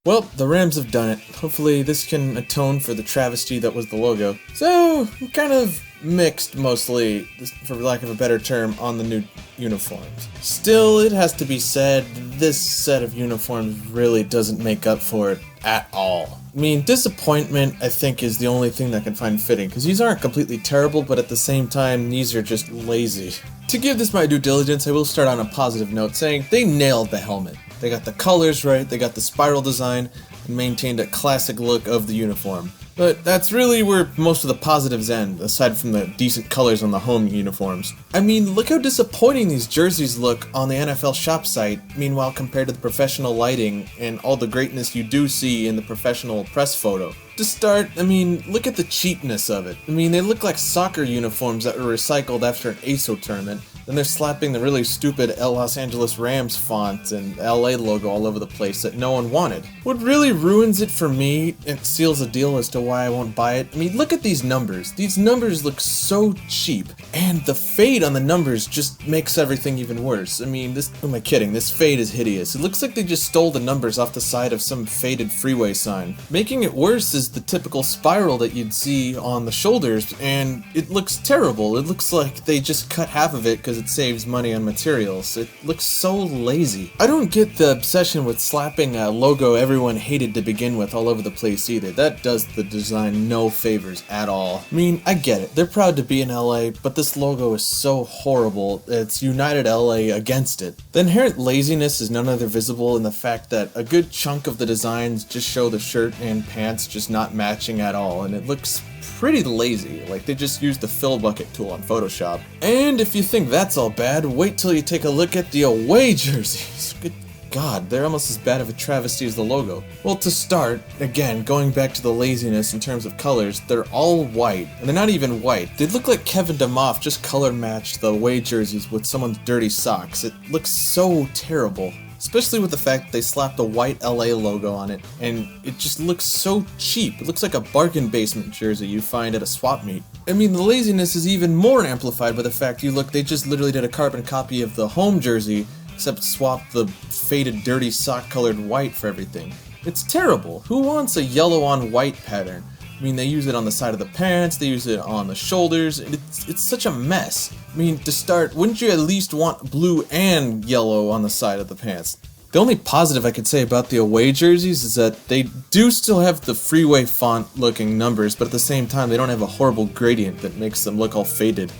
Well, the Rams have done it. Hopefully this can atone for the travesty that was the logo. So, I'm kind of mixed mostly, for lack of a better term, on the new uniforms. Still, it has to be said, this set of uniforms really doesn't make up for it at all. I mean, disappointment, I think, is the only thing that I can find fitting, because these aren't completely terrible, but at the same time, these are just lazy. To give this my due diligence, I will start on a positive note, saying they nailed the helmet. They got the colors right, they got the spiral design, and maintained a classic look of the uniform. But that's really where most of the positives end, aside from the decent colors on the home uniforms. I mean, look how disappointing these jerseys look on the NFL shop site, meanwhile compared to the professional lighting and all the greatness you do see in the professional press photo. To start, I mean, look at the cheapness of it. I mean, they look like soccer uniforms that were recycled after an ASO tournament. Then they're slapping the really stupid Los Angeles Rams font and LA logo all over the place that no one wanted. What really ruins it for me and seals the deal as to why I won't buy it, I mean, look at these numbers. These numbers look so cheap, and the fade on the numbers just makes everything even worse. I mean, who am I kidding? This fade is hideous. It looks like they just stole the numbers off the side of some faded freeway sign. Making it worse is the typical spiral that you'd see on the shoulders, and it looks terrible. It looks like they just cut half of it because it saves money on materials. It looks so lazy. I don't get the obsession with slapping a logo everyone hated to begin with all over the place either. That does the design no favors at all. I mean, I get it. They're proud to be in LA, but this logo is so horrible. It's united LA against it. The inherent laziness is none other visible in the fact that a good chunk of the designs just show the shirt and pants just not matching at all, and it looks pretty lazy, like they just used the fill bucket tool on Photoshop. And if you think that's all bad, wait till you take a look at the away jerseys. Good God, they're almost as bad of a travesty as the logo. Well, to start, again, going back to the laziness in terms of colors, they're all white, and they're not even white. They look like Kevin DeMoff just color matched the away jerseys with someone's dirty socks. It looks so terrible. Especially with the fact that they slapped the white LA logo on it, and it just looks so cheap. It looks like a bargain basement jersey you find at a swap meet. I mean, the laziness is even more amplified by the fact they just literally did a carbon copy of the home jersey, except swapped the faded dirty sock colored white for everything. It's terrible. Who wants a yellow on white pattern? I mean, they use it on the side of the pants, they use it on the shoulders, it's such a mess. I mean, to start, wouldn't you at least want blue and yellow on the side of the pants? The only positive I could say about the away jerseys is that they do still have the freeway font looking numbers, but at the same time they don't have a horrible gradient that makes them look all faded.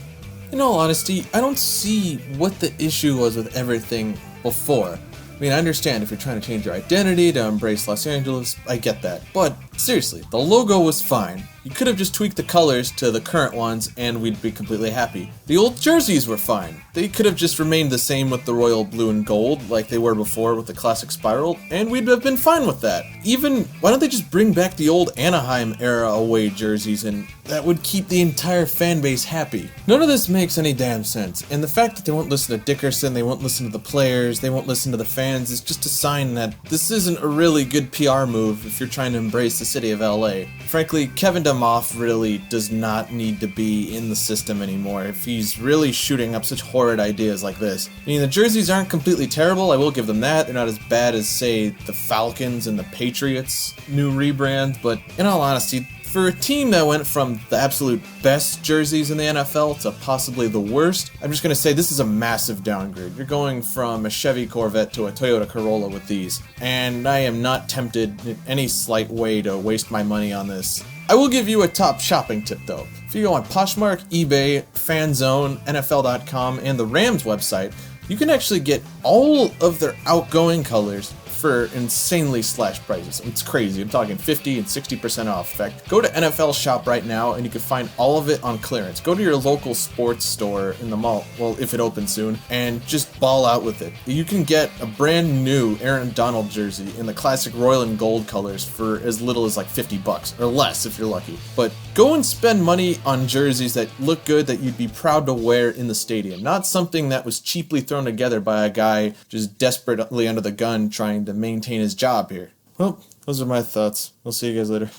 In all honesty, I don't see what the issue was with everything before. I mean, I understand if you're trying to change your identity to embrace Los Angeles, I get that. But seriously, the logo was fine. You could have just tweaked the colors to the current ones and we'd be completely happy. The old jerseys were fine. They could have just remained the same with the royal blue and gold like they were before with the classic spiral, and we'd have been fine with that. Even, why don't they just bring back the old Anaheim era away jerseys, and that would keep the entire fan base happy. None of this makes any damn sense, and the fact that they won't listen to Dickerson, they won't listen to the players, they won't listen to the fans is just a sign that this isn't a really good PR move if you're trying to embrace the city of LA. Frankly, Kevin DeMoff really does not need to be in the system anymore if he's really shooting up such horrid ideas like this. I mean, the jerseys aren't completely terrible, I will give them that. They're not as bad as, say, the Falcons and the Patriots' new rebrand, but in all honesty, for a team that went from the absolute best jerseys in the NFL to possibly the worst, I'm just going to say this is a massive downgrade. You're going from a Chevy Corvette to a Toyota Corolla with these, and I am not tempted in any slight way to waste my money on this. I will give you a top shopping tip though. If you go on Poshmark, eBay, FanZone, NFL.com, and the Rams website, you can actually get all of their outgoing colors for insanely slashed prices. It's crazy. I'm talking 50 and 60% off. In fact, go to NFL Shop right now and you can find all of it on clearance. Go to your local sports store in the mall, well, if it opens soon, and just ball out with it. You can get a brand new Aaron Donald jersey in the classic royal and gold colors for as little as like $50 or less if you're lucky. But go and spend money on jerseys that look good, that you'd be proud to wear in the stadium, not something that was cheaply thrown together by a guy just desperately under the gun trying to maintain his job here. Well, those are my thoughts. I'll see you guys later.